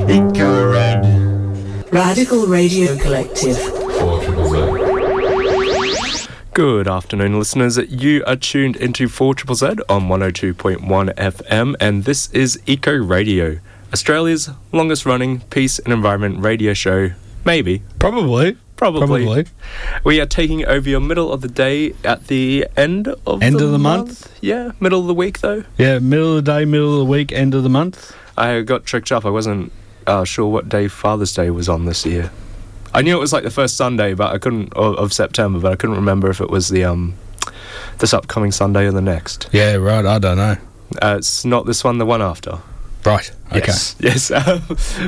Eco Red. Radical Radio Collective. Good afternoon, listeners. You are tuned into 4ZZZ on 102.1 FM, and this is Eco Radio, Australia's longest running peace and environment radio show. Maybe. Probably. We are taking over your middle of the day at the end of the month. Yeah, middle of the week though. Yeah, middle of the day, middle of the week, end of the month. I got tricked up. I wasn't sure what day Father's Day was on this year. I knew it was like the first Sunday, but I couldn't of September, but I couldn't remember if it was the this upcoming Sunday or the next. Yeah, right. I don't know. It's not this one, the one after. Right. Okay. Yes.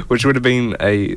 Which would have been a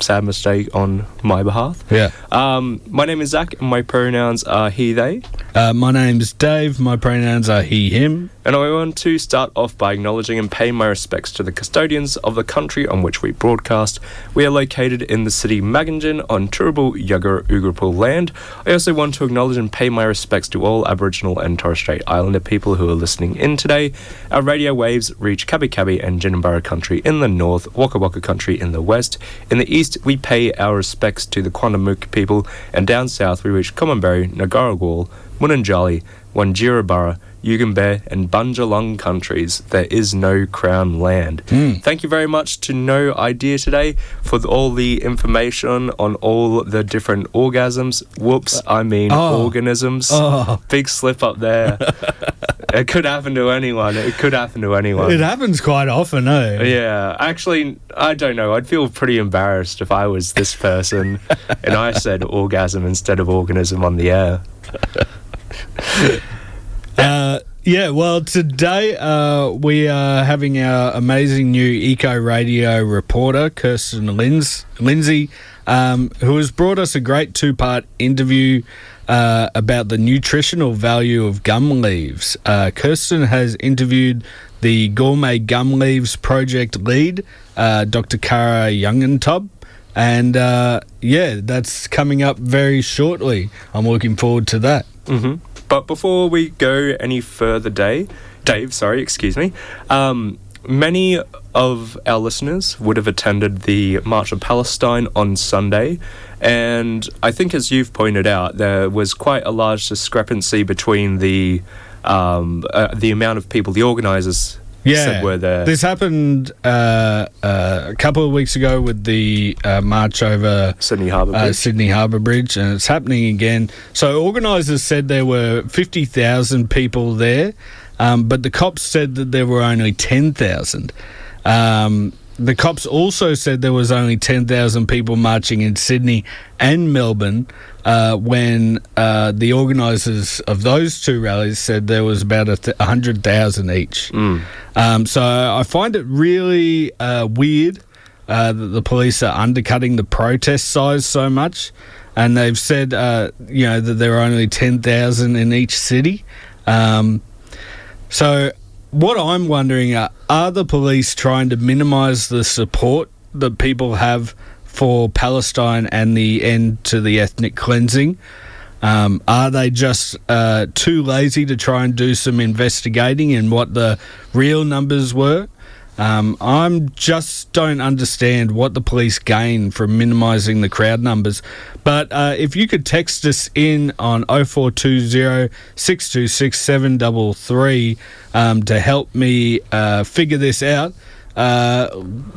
sad mistake on my behalf. Yeah. My name is Zack, and my pronouns are he, they. My name's Dave. My pronouns are he, him. And I want to start off by acknowledging and paying my respects to the custodians of the country on which we broadcast. We are located in the city Magangin on Turrbal Yagara Ugrapul land. I also want to acknowledge and pay my respects to all Aboriginal and Torres Strait Islander people who are listening in today. Our radio waves reach Kabi Kabi and Jinnabara country in the north, Waka Waka country in the west. In the east, we pay our respects to the Quandamuk people, and down south we reach Common-Berry, Ngarrawal, Mununjali, Wanjirabara, Yugambeh and Bunjalung countries. There is no Crown land. Thank you very much to No Idea today for all the information on all the different organisms. Organisms. Big slip up there. It could happen to anyone. It happens quite often, eh? Yeah. Actually, I don't know. I'd feel pretty embarrassed if I was this person and I said orgasm instead of organism on the air. Well, today we are having our amazing new Eco Radio reporter, Kirstyn Lindsay, who has brought us a great two-part interview about the nutritional value of gum leaves. Kirstyn has interviewed the Gourmet Gum Leaves Project lead, Dr Kara Youngentob, and that's coming up very shortly. I'm looking forward to that. Mm-hmm. But before we go any further, Dave, many of our listeners would have attended the March of Palestine on Sunday, and I think, as you've pointed out, there was quite a large discrepancy between the amount of people the organisers said were there. This happened a couple of weeks ago with the march over Sydney Harbour Bridge, and it's happening again. So organisers said there were 50,000 people there, but the cops said that there were only 10,000. The cops also said there was only 10,000 people marching in Sydney and Melbourne, when the organisers of those two rallies said there was about 100,000 each. So I find it really weird that the police are undercutting the protest size so much, and they've said that there are only 10,000 in each city. So what I'm wondering are the police trying to minimise the support that people have for Palestine and the end to the ethnic cleansing? Are they just too lazy to try and do some investigating in what the real numbers were? I just don't understand what the police gain from minimising the crowd numbers. But if you could text us in on 0420 626 733 to help me figure this out,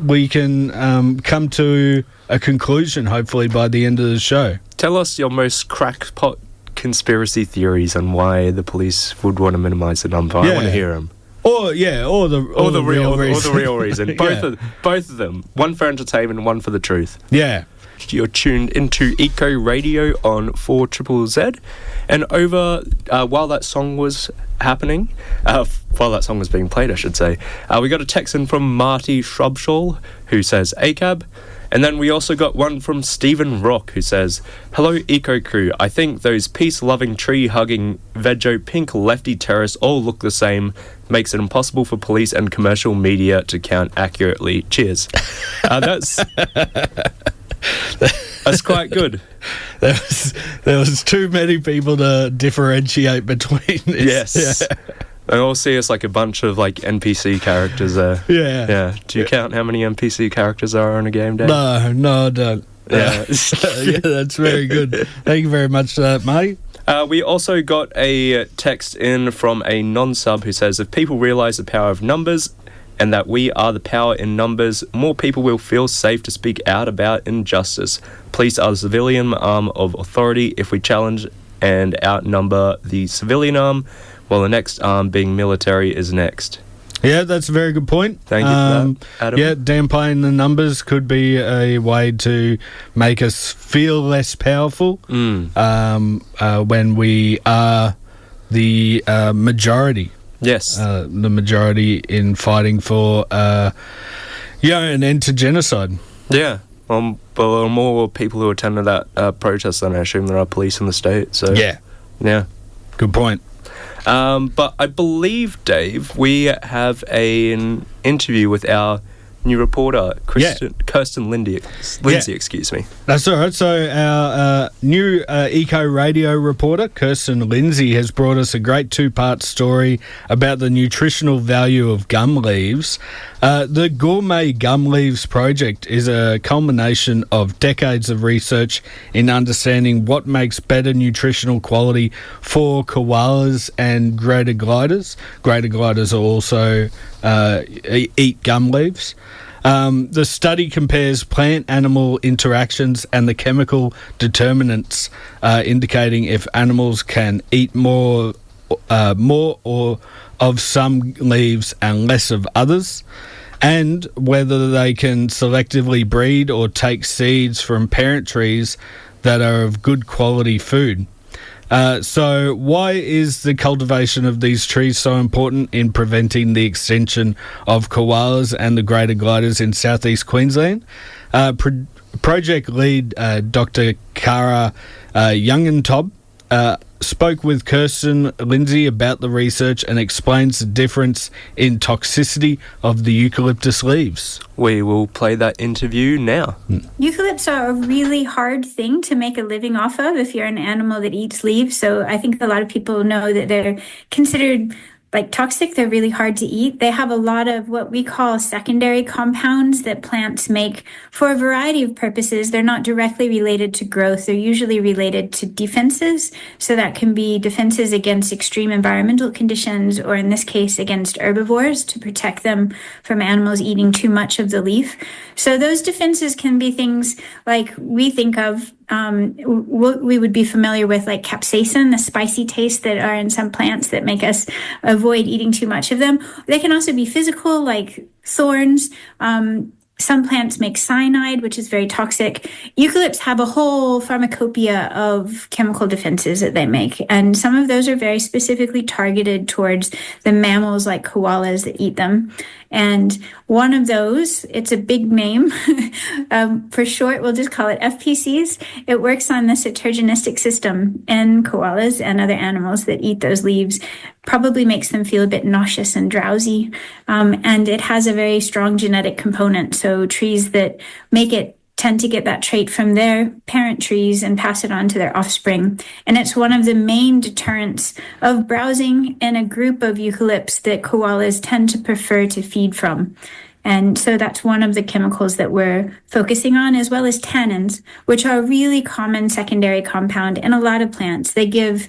we can come to a conclusion, hopefully, by the end of the show. Tell us your most crackpot conspiracy theories on why the police would want to minimise the number. I want to hear them. Or the real reason. Both of them. One for entertainment, one for the truth. Yeah. You're tuned into Eco Radio on 4ZZZ, and over while that song was happening, while that song was being played, I should say, we got a text in from Marty Shrubshaw who says ACAB. And then we also got one from Stephen Rock who says, "Hello, Eco Crew. I think those peace-loving, tree-hugging, veggie pink lefty terrorists all look the same. Makes it impossible for police and commercial media to count accurately. Cheers." That's quite good. There was too many people to differentiate between this. Yes. They all see us like a bunch of like NPC characters there. Yeah. Do you count how many NPC characters there are on a game day? No, I don't. Yeah. Yeah, that's very good. Thank you very much for that, mate. We also got a text in from a non-sub who says, if people realise the power of numbers and that we are the power in numbers, more people will feel safe to speak out about injustice. Police are the civilian arm of authority. If we challenge and outnumber the civilian arm, well, the next arm, being military, is next. Yeah, that's a very good point. Thank you for that, Adam. Yeah, downplaying the numbers could be a way to make us feel less powerful when we are the majority. Yes. The majority in fighting for an end to genocide. Yeah. But there are more people who attended that protest than I assume there are police in the state. So yeah. Good point. But I believe, Dave, we have an interview with our new reporter, Kirstyn Lindsay, excuse me. That's all right. So our new eco radio reporter, Kirstyn Lindsay, has brought us a great two-part story about the nutritional value of gum leaves. The Gourmet Gum Leaves Project is a culmination of decades of research in understanding what makes better nutritional quality for koalas and greater gliders. Greater gliders are also eat gum leaves. The study compares plant-animal interactions and the chemical determinants, indicating if animals can eat more or of some leaves and less of others, and whether they can selectively breed or take seeds from parent trees that are of good quality food. So why is the cultivation of these trees so important in preventing the extinction of koalas and the greater gliders in South East Queensland? Project lead Dr Kara Youngentob spoke with Kirstyn Lindsay about the research and explains the difference in toxicity of the eucalyptus leaves. We will play that interview now. Eucalypts are a really hard thing to make a living off of if you're an animal that eats leaves. So I think a lot of people know that they're considered like toxic. They're really hard to eat. They have a lot of what we call secondary compounds that plants make for a variety of purposes. They're not directly related to growth. They're usually related to defenses. So that can be defenses against extreme environmental conditions, or in this case, against herbivores, to protect them from animals eating too much of the leaf. So those defenses can be things like we think of, we would be familiar with, like capsaicin, the spicy taste that are in some plants that make us avoid eating too much of them. They can also be physical, like thorns. Some plants make cyanide, which is very toxic. Eucalypts have a whole pharmacopoeia of chemical defenses that they make, and some of those are very specifically targeted towards the mammals like koalas that eat them. And one of those, it's a big name, for short, we'll just call it FPCs. It works on the saturgenistic system in koalas and other animals that eat those leaves. Probably makes them feel a bit nauseous and drowsy. And it has a very strong genetic component. So trees that make it tend to get that trait from their parent trees and pass it on to their offspring. And it's one of the main deterrents of browsing in a group of eucalypts that koalas tend to prefer to feed from. And so that's one of the chemicals that we're focusing on, as well as tannins, which are a really common secondary compound in a lot of plants. They give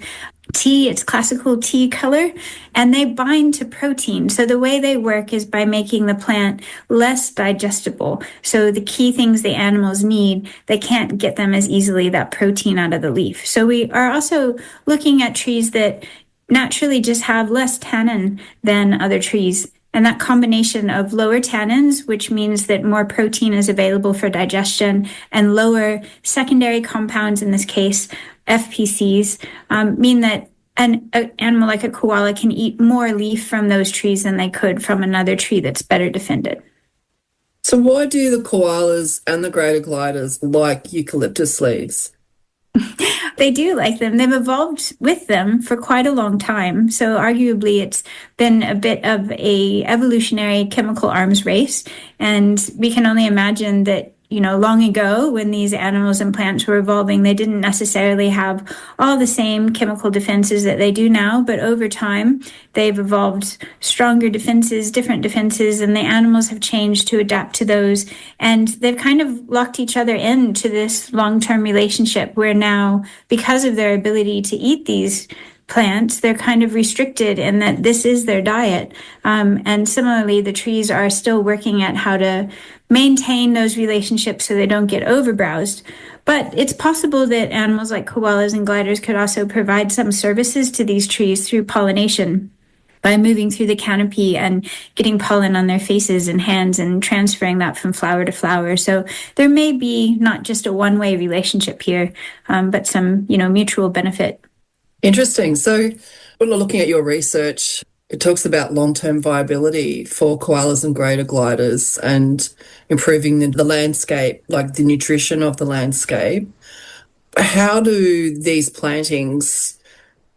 tea its classical tea color, and they bind to protein. So the way they work is by making the plant less digestible. So the key things the animals need, they can't get them as easily, that protein, out of the leaf. So we are also looking at trees that naturally just have less tannin than other trees. And that combination of lower tannins, which means that more protein is available for digestion, and lower secondary compounds, in this case, FPCs, mean that an animal like a koala can eat more leaf from those trees than they could from another tree that's better defended. So why do the koalas and the greater gliders like eucalyptus leaves? They do like them. They've evolved with them for quite a long time. So arguably it's been a bit of a evolutionary chemical arms race. And we can only imagine that long ago when these animals and plants were evolving, they didn't necessarily have all the same chemical defenses that they do now, but over time they've evolved stronger defenses, different defenses, and the animals have changed to adapt to those. And they've kind of locked each other into this long-term relationship where now, because of their ability to eat these plants, they're kind of restricted in that this is their diet. And similarly, the trees are still working at how to maintain those relationships so they don't get overbrowsed. But it's possible that animals like koalas and gliders could also provide some services to these trees through pollination by moving through the canopy and getting pollen on their faces and hands and transferring that from flower to flower. So there may be not just a one-way relationship here, but some, mutual benefit. Interesting. So when we're looking at your research, it talks about long-term viability for koalas and greater gliders and improving the landscape, like the nutrition of the landscape. How do these plantings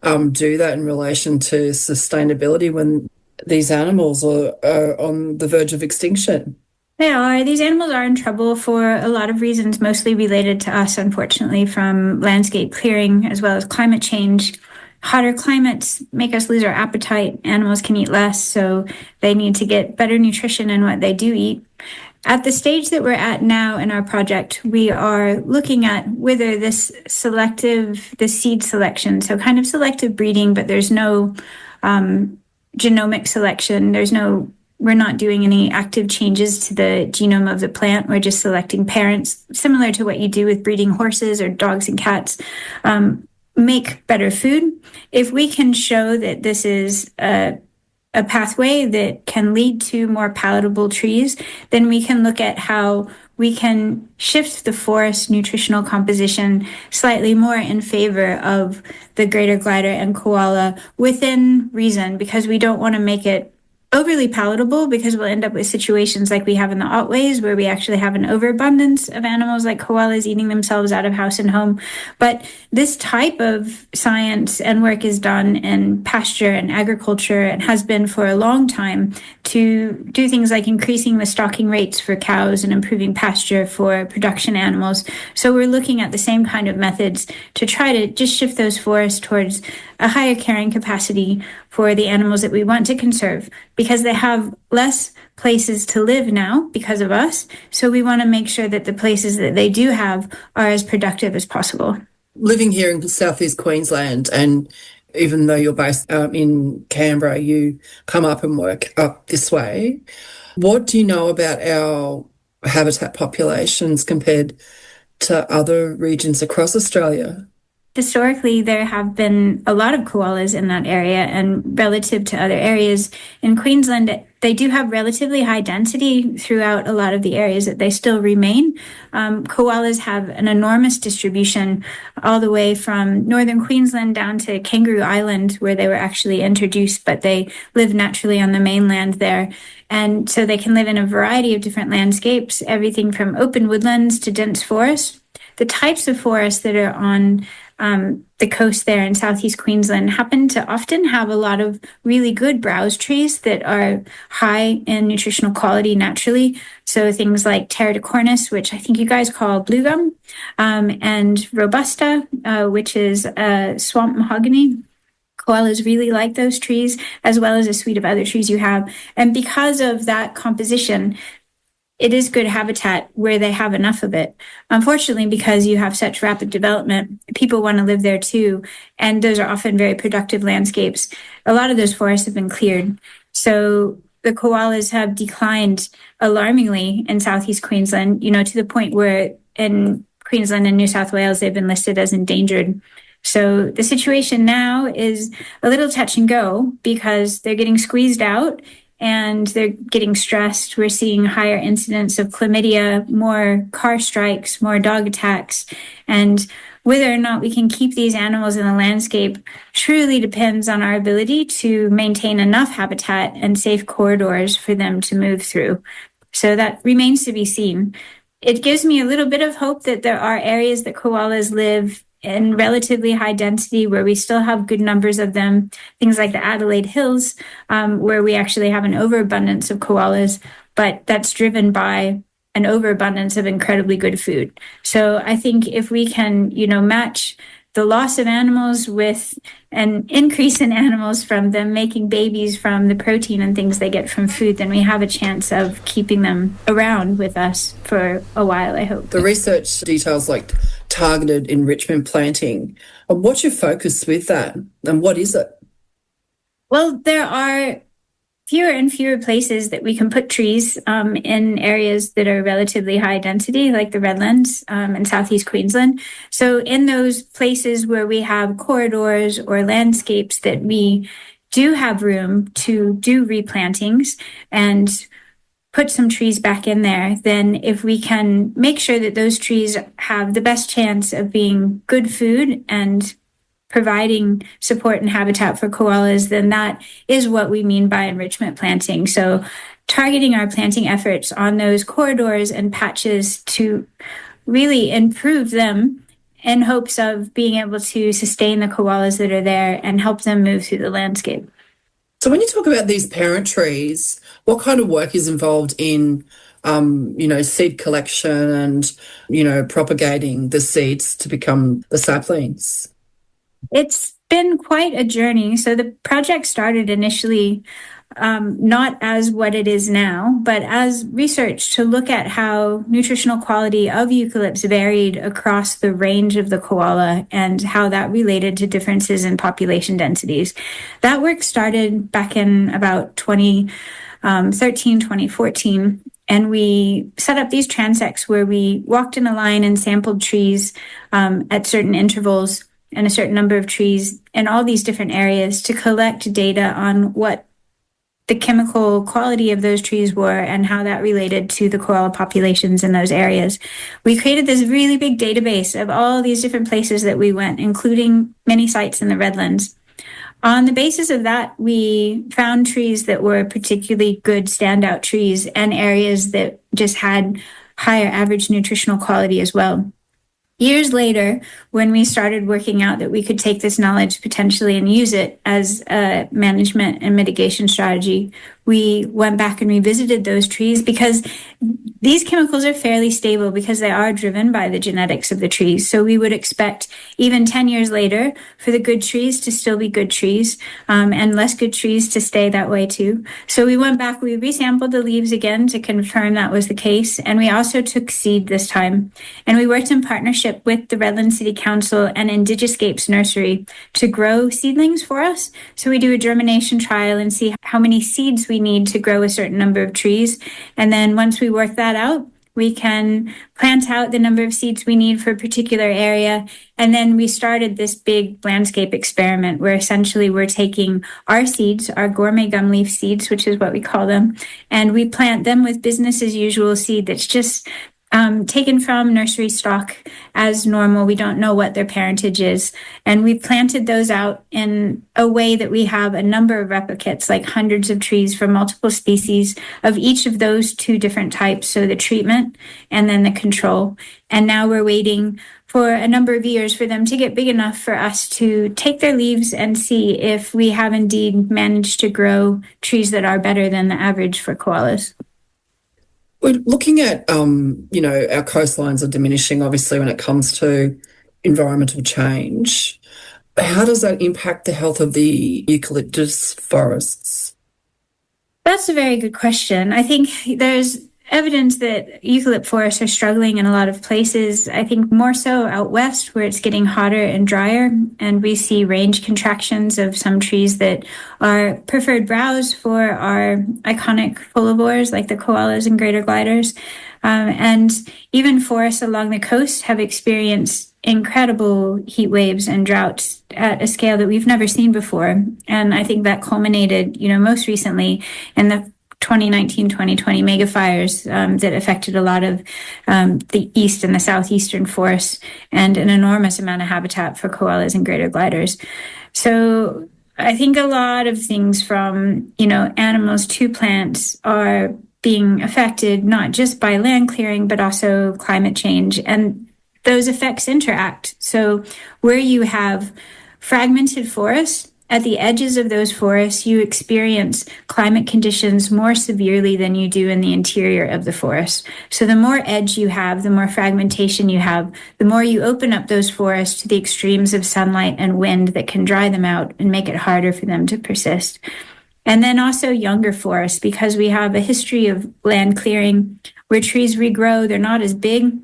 do that in relation to sustainability when these animals are on the verge of extinction? They are. These animals are in trouble for a lot of reasons, mostly related to us, unfortunately, from landscape clearing as well as climate change. Hotter climates make us lose our appetite. Animals can eat less, so they need to get better nutrition in what they do eat. At the stage that we're at now in our project, we are looking at whether the seed selection, so kind of selective breeding, but there's no genomic selection. We're not doing any active changes to the genome of the plant. We're just selecting parents, similar to what you do with breeding horses or dogs and cats, make better food. If we can show that this is a pathway that can lead to more palatable trees, then we can look at how we can shift the forest nutritional composition slightly more in favor of the greater glider and koala within reason, because we don't want to make it overly palatable, because we'll end up with situations like we have in the Otways where we actually have an overabundance of animals like koalas eating themselves out of house and home. But this type of science and work is done in pasture and agriculture and has been for a long time to do things like increasing the stocking rates for cows and improving pasture for production animals. So we're looking at the same kind of methods to try to just shift those forests towards a higher carrying capacity for the animals that we want to conserve, because they have less places to live now because of us. So we want to make sure that the places that they do have are as productive as possible. Living here in South East Queensland, and even though you're based in Canberra, you come up and work up this way. What do you know about our habitat populations compared to other regions across Australia? Historically, there have been a lot of koalas in that area, and relative to other areas in Queensland, they do have relatively high density throughout a lot of the areas that they still remain. Koalas have an enormous distribution all the way from northern Queensland down to Kangaroo Island, where they were actually introduced, but they live naturally on the mainland there. And so they can live in a variety of different landscapes, everything from open woodlands to dense forests. The types of forests that are on the coast there in southeast Queensland happen to often have a lot of really good browse trees that are high in nutritional quality naturally. So things like Pterodocornis, which I think you guys call blue gum, and Robusta, which is swamp mahogany. Koalas really like those trees, as well as a suite of other trees you have. And because of that composition, it is good habitat where they have enough of it. Unfortunately, because you have such rapid development, people want to live there too. And those are often very productive landscapes. A lot of those forests have been cleared. So the koalas have declined alarmingly in southeast Queensland, to the point where in Queensland and New South Wales, they've been listed as endangered. So the situation now is a little touch and go because they're getting squeezed out and they're getting stressed. We're seeing higher incidence of chlamydia, more car strikes, more dog attacks. And whether or not we can keep these animals in the landscape truly depends on our ability to maintain enough habitat and safe corridors for them to move through. So that remains to be seen. It gives me a little bit of hope that there are areas that koalas live in relatively high density where we still have good numbers of them, things like the Adelaide Hills, where we actually have an overabundance of koalas, but that's driven by an overabundance of incredibly good food. So I think if we can, match the loss of animals with an increase in animals from them making babies from the protein and things they get from food, then we have a chance of keeping them around with us for a while, I hope. The research details like targeted enrichment planting. What's your focus with that, and what is it? Well, there are fewer and fewer places that we can put trees in areas that are relatively high density, like the Redlands in South East Queensland. So in those places where we have corridors or landscapes that we do have room to do replantings and put some trees back in there, then if we can make sure that those trees have the best chance of being good food and providing support and habitat for koalas, then that is what we mean by enrichment planting. So targeting our planting efforts on those corridors and patches to really improve them in hopes of being able to sustain the koalas that are there and help them move through the landscape. So when you talk about these parent trees, what kind of work is involved in seed collection and, propagating the seeds to become the saplings? It's been quite a journey. So the project started initially not as what it is now, but as research to look at how nutritional quality of eucalypts varied across the range of the koala and how that related to differences in population densities. That work started back in about 2013, 2014. And we set up these transects where we walked in a line and sampled trees at certain intervals and a certain number of trees in all these different areas to collect data on what the chemical quality of those trees were and how that related to the koala populations in those areas. We created this really big database of all these different places that we went, including many sites in the Redlands. On the basis of that, we found trees that were particularly good standout trees and areas that just had higher average nutritional quality as well. Years later, when we started working out that we could take this knowledge potentially and use it as a management and mitigation strategy, we went back and revisited those trees because these chemicals are fairly stable because they are driven by the genetics of the trees. So we would expect even 10 years later for the good trees to still be good trees and less good trees to stay that way too. So we went back, we resampled the leaves again to confirm that was the case. And we also took seed this time. And we worked in partnership with the Redlands City Council and Indiguscapes Nursery to grow seedlings for us. So we do a germination trial and see how many seeds we need to grow a certain number of trees. And then once we work that out, we can plant out the number of seeds we need for a particular area. And then we started this big landscape experiment where essentially we're taking our seeds, our gourmet gum leaf seeds, which is what we call them, and we plant them with business as usual seed that's just taken from nursery stock as normal. We don't know what their parentage is. And we planted those out in a way that we have a number of replicates, like hundreds of trees from multiple species of each of those two different types. So the treatment and then the control. And now we're waiting for a number of years for them to get big enough for us to take their leaves and see if we have indeed managed to grow trees that are better than the average for koalas. We're looking at, our coastlines are diminishing, obviously, when it comes to environmental change. How does that impact the health of the eucalyptus forests? That's a very good question. I think there's evidence that eucalypt forests are struggling in a lot of places. I think more so out west where it's getting hotter and drier, and we see range contractions of some trees that are preferred browse for our iconic folivores like the koalas and greater gliders. And even forests along the coast have experienced incredible heat waves and droughts at a scale that we've never seen before. And I think that culminated, most recently in the 2019-2020 megafires that affected a lot of the east and the southeastern forests and an enormous amount of habitat for koalas and greater gliders. So I think a lot of things from, animals to plants are being affected not just by land clearing, but also climate change. And those effects interact. So where you have fragmented forests, at the edges of those forests, you experience climate conditions more severely than you do in the interior of the forest. So the more edge you have, the more fragmentation you have, the more you open up those forests to the extremes of sunlight and wind that can dry them out and make it harder for them to persist. And then also younger forests, because we have a history of land clearing where trees regrow, they're not as big.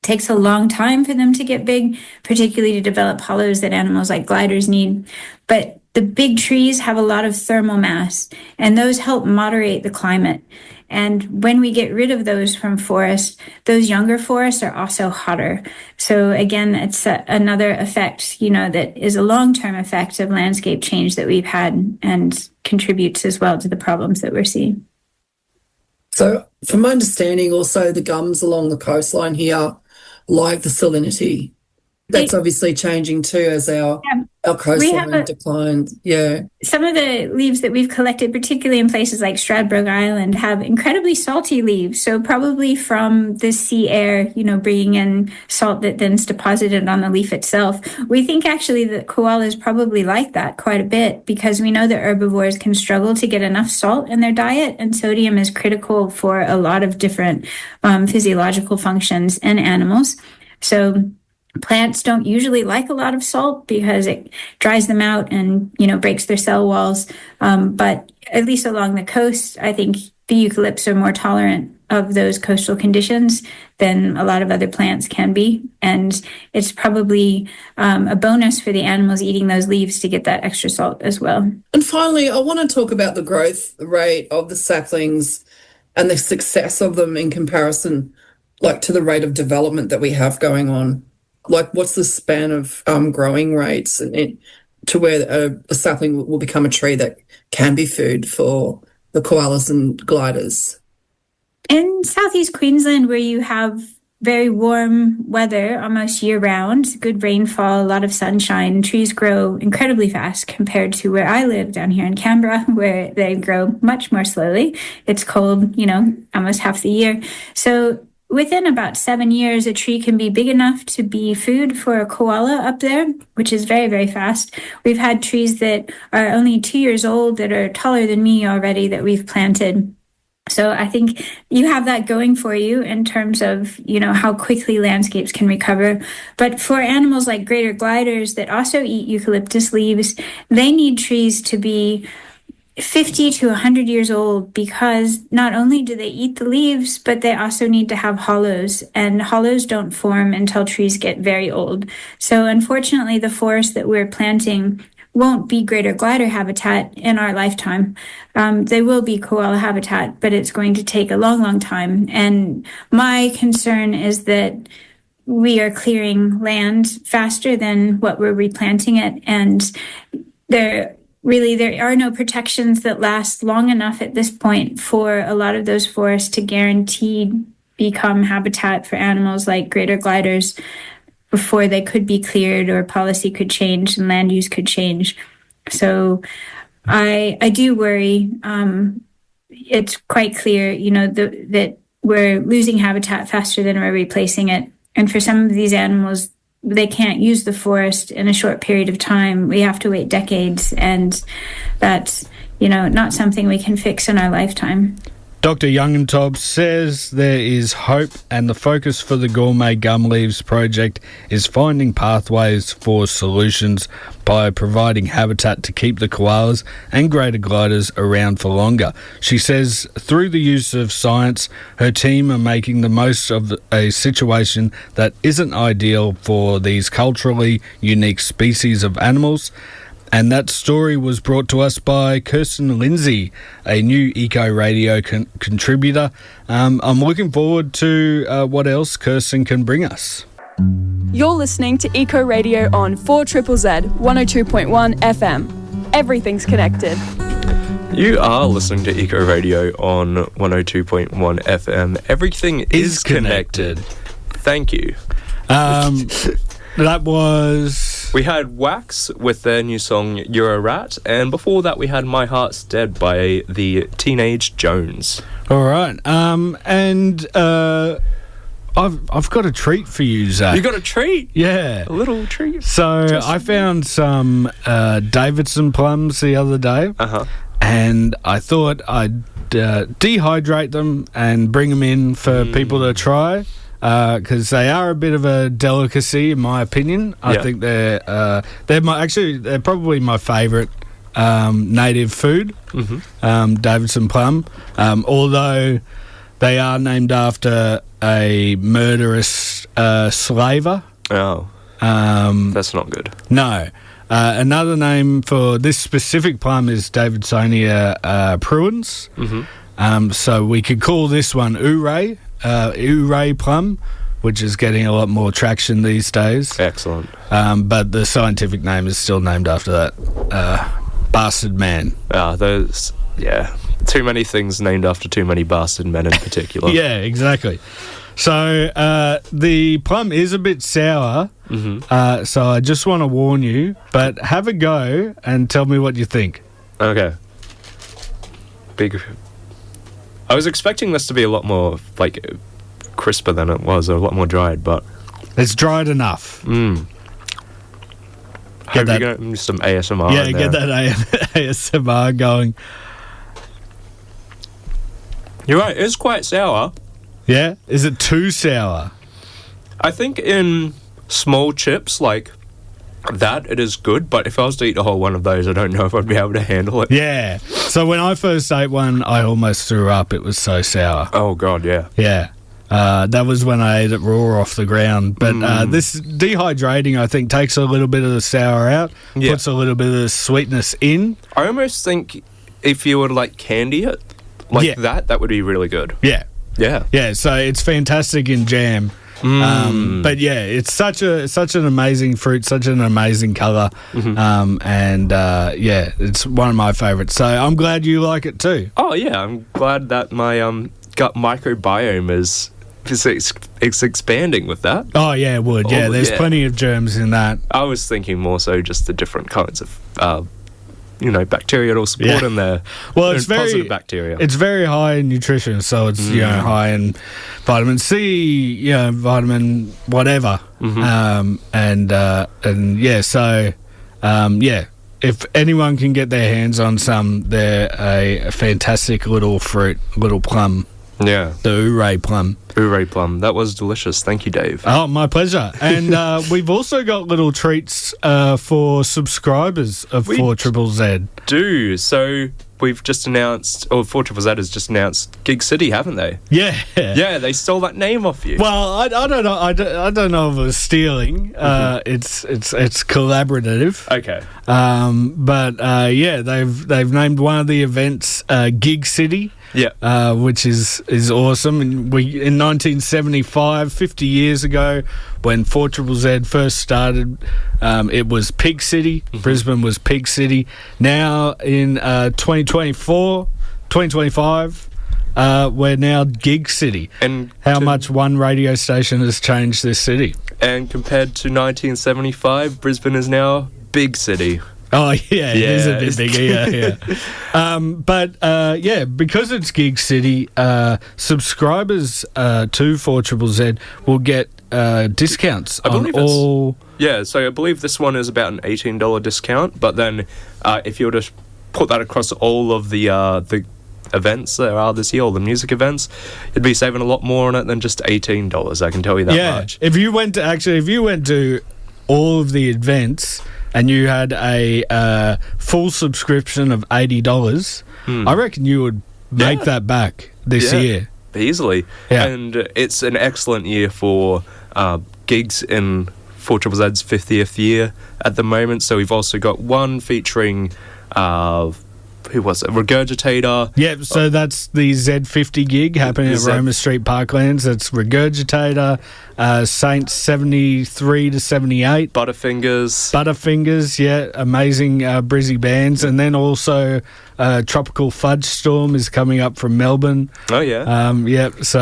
Takes a long time for them to get big, particularly to develop hollows that animals like gliders need. But the big trees have a lot of thermal mass, and those help moderate the climate. And when we get rid of those from forests, those younger forests are also hotter. So again, it's another effect, that is a long-term effect of landscape change that we've had and contributes as well to the problems that we're seeing. So from my understanding, also the gums along the coastline here like the salinity. That's obviously changing too as our coastline declines. Yeah. Some of the leaves that we've collected, particularly in places like Stradbroke Island, have incredibly salty leaves. So probably from the sea air, bringing in salt that then's deposited on the leaf itself. We think actually that koalas probably like that quite a bit because we know that herbivores can struggle to get enough salt in their diet, and sodium is critical for a lot of different physiological functions in animals. So plants don't usually like a lot of salt because it dries them out and, breaks their cell walls. But at least along the coast, I think the eucalypts are more tolerant of those coastal conditions than a lot of other plants can be. And it's probably a bonus for the animals eating those leaves to get that extra salt as well. And finally, I want to talk about the growth rate of the saplings and the success of them in comparison, to the rate of development that we have going on. What's the span of growing rates to where a sapling will become a tree that can be food for the koalas and gliders? In South East Queensland, where you have very warm weather almost year-round, good rainfall, a lot of sunshine, trees grow incredibly fast compared to where I live down here in Canberra, where they grow much more slowly. It's cold, almost half the year. So within about 7 years, a tree can be big enough to be food for a koala up there, which is very, very fast. We've had trees that are only 2 years old that are taller than me already that we've planted. So I think you have that going for you in terms of, how quickly landscapes can recover. But for animals like greater gliders that also eat eucalyptus leaves, they need trees to be 50 to 100 years old because not only do they eat the leaves, but they also need to have hollows, and hollows don't form until trees get very old. So unfortunately, the forest that we're planting won't be greater glider habitat in our lifetime. They will be koala habitat, but it's going to take a long, long time. And my concern is that we are clearing land faster than what we're replanting it, and there are no protections that last long enough at this point for a lot of those forests to guarantee become habitat for animals like greater gliders before they could be cleared or policy could change and land use could change. So I do worry. It's quite clear, that we're losing habitat faster than we're replacing it. And for some of these animals, they can't use the forest in a short period of time. We have to wait decades, and that's, not something we can fix in our lifetime. Dr Youngentob says there is hope, and the focus for the Gourmet Gum Leaves Project is finding pathways for solutions by providing habitat to keep the koalas and greater gliders around for longer. She says through the use of science, her team are making the most of a situation that isn't ideal for these culturally unique species of animals. And that story was brought to us by Kirstyn Lindsay, a new Eco Radio contributor. I'm looking forward to what else Kirstyn can bring us. You're listening to Eco Radio on 4ZZZ 102.1 FM. Everything's connected. You are listening to Eco Radio on 102.1 FM. Everything is connected. Thank you. That was... We had Wax with their new song You're a Rat, and before that we had My Heart's Dead by the Teenage Jones. All right. I've got a treat for you, Zach. You got a treat? Yeah. A little treat. So I found some Davidson plums the other day. Uh-huh. And I thought I'd dehydrate them and bring them in for people to try, because they are a bit of a delicacy, in my opinion. I think they're probably my favourite native food, Davidson plum. Although they are named after a murderous slaver. Oh, that's not good. No. Another name for this specific plum is Davidsonia pruens. So we could call this one Ouray plum, which is getting a lot more traction these days. Excellent. But the scientific name is still named after that bastard man. Too many things named after too many bastard men in particular. Yeah, exactly. So the plum is a bit sour, so I just want to warn you, but have a go and tell me what you think. Okay. I was expecting this to be a lot more, crisper than it was, or a lot more dried, but... It's dried enough. Hope you're getting some ASMR in there. Get that ASMR going. You're right, it's quite sour. Yeah? Is it too sour? I think in small chips like that, it is good, but if I was to eat a whole one of those, I don't know if I'd be able to handle it. Yeah. So when I first ate one, I almost threw up. It was so sour. Oh, God, yeah. Yeah. That was when I ate it raw off the ground. But this dehydrating, I think, takes a little bit of the sour out, puts a little bit of the sweetness in. I almost think if you were to, candy it that would be really good. Yeah. Yeah. Yeah, so it's fantastic in jam. But yeah, it's such an amazing fruit, such an amazing colour. It's one of my favourites. So I'm glad you like it too. Oh yeah, I'm glad that my gut microbiome is expanding with that. Oh yeah, it would. Yeah, there's plenty of germs in that. I was thinking more so just the different kinds of bacteria it'll support in there. Well, it's very positive bacteria. It's very high in nutrition, so it's high in vitamin C, vitamin whatever, If anyone can get their hands on some, they're a fantastic little fruit, little plum. Yeah, the Ouray plum. Ouray plum. That was delicious. Thank you, Dave. Oh, my pleasure. And we've also got little treats for subscribers of 4ZZZ. Do. So we've just announced, or 4ZZZ has just announced Gig City, haven't they? Yeah. Yeah, they stole that name off you. Well, I don't know. I don't know if it was stealing. It's collaborative. Okay. They've named one of the events Gig City. Yeah, which is awesome. And in 1975, 50 years ago, when 4ZZZ first started, it was Pig City. Brisbane was Pig City. Now in 2025, we're now Gig City. And how much one radio station has changed this city? And compared to 1975, Brisbane is now Big City. Oh, yeah, it is a bit bigger, yeah. Because it's Gig City, subscribers to 4ZZZ will get discounts on all... Yeah, so I believe this one is about an $18 discount, but then if you were to put that across all of the events there are this year, all the music events, you'd be saving a lot more on it than just $18, I can tell you that much. If you went to all of the events... and you had a full subscription of $80, I reckon you would make that back this year. Easily. Yeah. And it's an excellent year for gigs in 4ZZZ's 50th year at the moment. So we've also got one featuring... who was it? Regurgitator. Yeah, so that's the Z50 gig happening at Roma Street Parklands. That's Regurgitator, Saints 73 to 78. Butterfingers, yeah, amazing Brizzy bands. And then also tropical fudge storm is coming up from Melbourne. Oh yeah. It's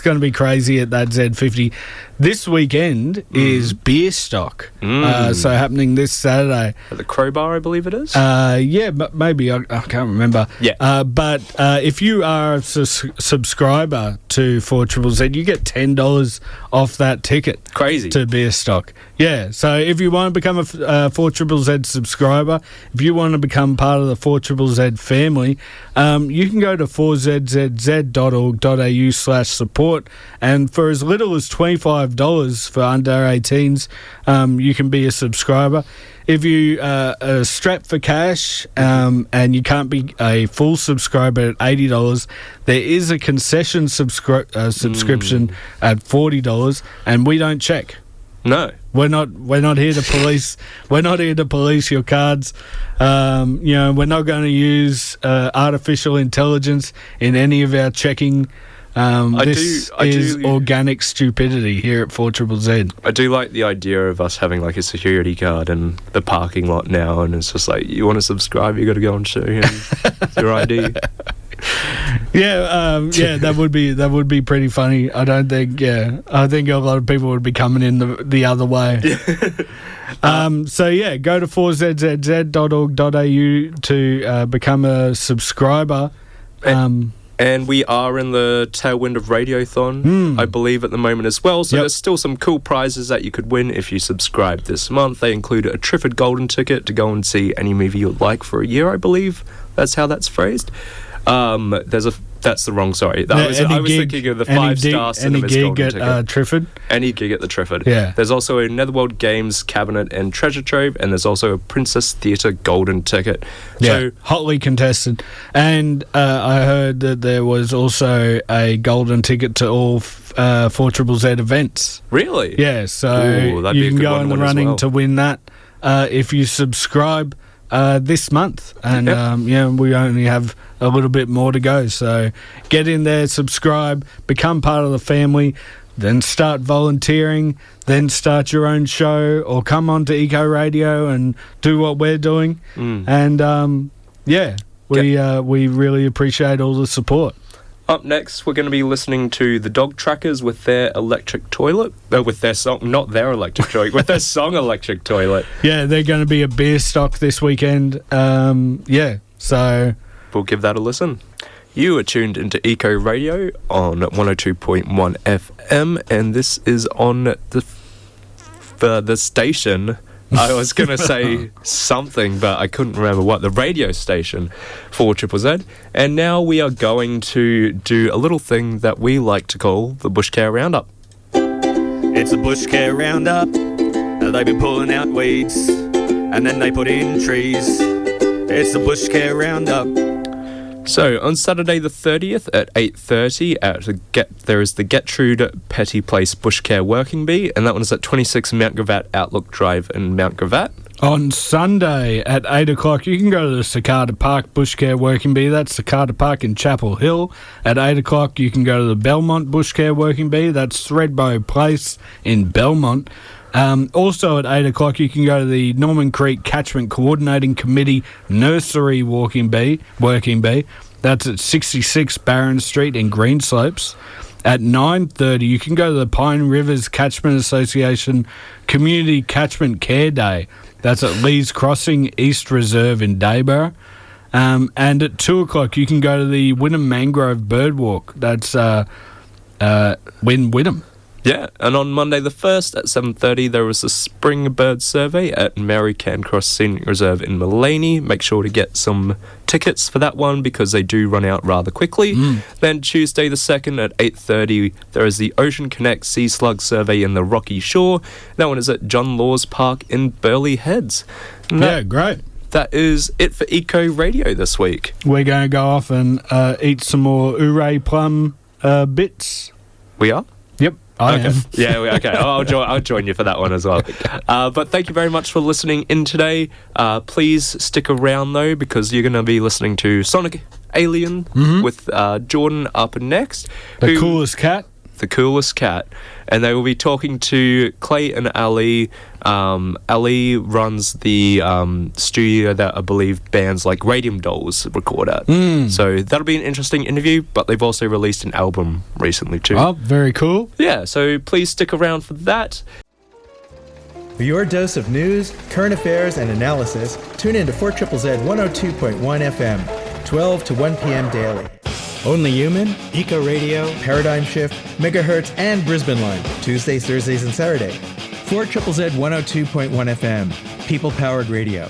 going to be crazy at that Z50. This weekend is beer stock. So happening this Saturday at the Crowbar, I believe it is. But maybe I can't remember. Yeah. But if you are a subscriber to 4ZZZ, you get $10 off that ticket. Crazy. To beer stock. Yeah. So if you want to become a 4ZZZ subscriber, if you want to become part of the 4ZZZ family, you can go to 4zzz.org.au/support, and for as little as $25 for under 18s, you can be a subscriber. If you are strapped for cash and you can't be a full subscriber at $80, there is a concession subscription at $40, and we don't check. No, we're not here to police. We're not here to police your cards. We're not going to use artificial intelligence in any of our checking. This is organic stupidity here at 4ZZZ. I do like the idea of us having like a security card in the parking lot now, and it's just like, you want to subscribe, you got to go and show him your ID. That would be pretty funny. I think a lot of people would be coming in the other way. Go to 4zzz.org.au to become a subscriber. And we are in the tailwind of Radiothon, I believe, at the moment as well. So there's still some cool prizes that you could win if you subscribe this month. They include a Triffid Golden ticket to go and see any movie you'd like for a year, I believe. That's how that's phrased. That's the wrong, sorry. I was thinking of the 5-star Cinemas Golden ticket. Triffid? Any gig at the Triffid. Yeah. There's also a Netherworld Games cabinet and treasure trove, and there's also a Princess Theatre Golden ticket. So hotly contested. And I heard that there was also a golden ticket to all 4ZZZ events. Really? Yeah, so you can go in the running to win that if you subscribe this month, and we only have a little bit more to go, so get in there, subscribe, become part of the family, then start volunteering, then start your own show, or come on to Eco Radio and do what we're doing. And we really appreciate all the support. Up next, we're going to be listening to the Dog Trackers with their electric toilet. With their song, not their electric toilet, with their song Electric Toilet. Yeah, they're going to be a beer stock this weekend. So we'll give that a listen. You are tuned into Eco Radio on 102.1 FM, and this is on the station. I was going to say something, but I couldn't remember what. The radio station for ZZZ. And now we are going to do a little thing that we like to call the Bush Care Roundup. It's a Bush Care Roundup. They've been pulling out weeds, and then they put in trees. It's the Bush Care Roundup. So, on Saturday the 30th at 8:30, there is the Gertrude Petty Place Bush Care Working Bee, and that one is at 26 Mount Gravatt Outlook Drive in Mount Gravatt. On Sunday at 8 o'clock, you can go to the Cicada Park Bush Care Working Bee. That's Cicada Park in Chapel Hill. At 8 o'clock, you can go to the Belmont Bush Care Working Bee. That's Threadbow Place in Belmont. Also at 8 o'clock, you can go to the Norman Creek Catchment Coordinating Committee Nursery Working Bee. That's at 66 Barron Street in Greenslopes. At 9:30, you can go to the Pine Rivers Catchment Association Community Catchment Care Day. That's at Lees Crossing East Reserve in Dayborough. And at 2 o'clock, you can go to the Wynnum Mangrove Bird Walk. That's Wynnum. Yeah, and on Monday the 1st at 7:30, there was a spring bird survey at Mary Cairncross Scenic Reserve in Mullaney. Make sure to get some tickets for that one because they do run out rather quickly. Then Tuesday the 2nd at 8:30, there is the Ocean Connect Sea Slug survey in the Rocky Shore. That one is at John Laws Park in Burleigh Heads. Great. That is it for Eco Radio this week. We're going to go off and eat some more Ouray plum bits. We are? Yep. I am. Yeah, okay. I'll join you for that one as well. But thank you very much for listening in today. Please stick around, though, because you're going to be listening to Sonic Alien with Jordan up next. The coolest cat. the coolest cat, and they will be talking to Clay and Ali. Ali runs the studio that I believe bands like Radium Dolls record at. So that'll be an interesting interview, but they've also released an album recently too. Oh, very cool. Yeah, so please stick around for that. For your dose of news, current affairs, and analysis, tune in to 4ZZZ 102.1 FM, 12 to 1 p.m. daily. Only Human, Eco Radio, Paradigm Shift, Megahertz, and Brisbane Line, Tuesdays, Thursdays, and Saturday. 4ZZZ 102.1 FM, people-powered radio.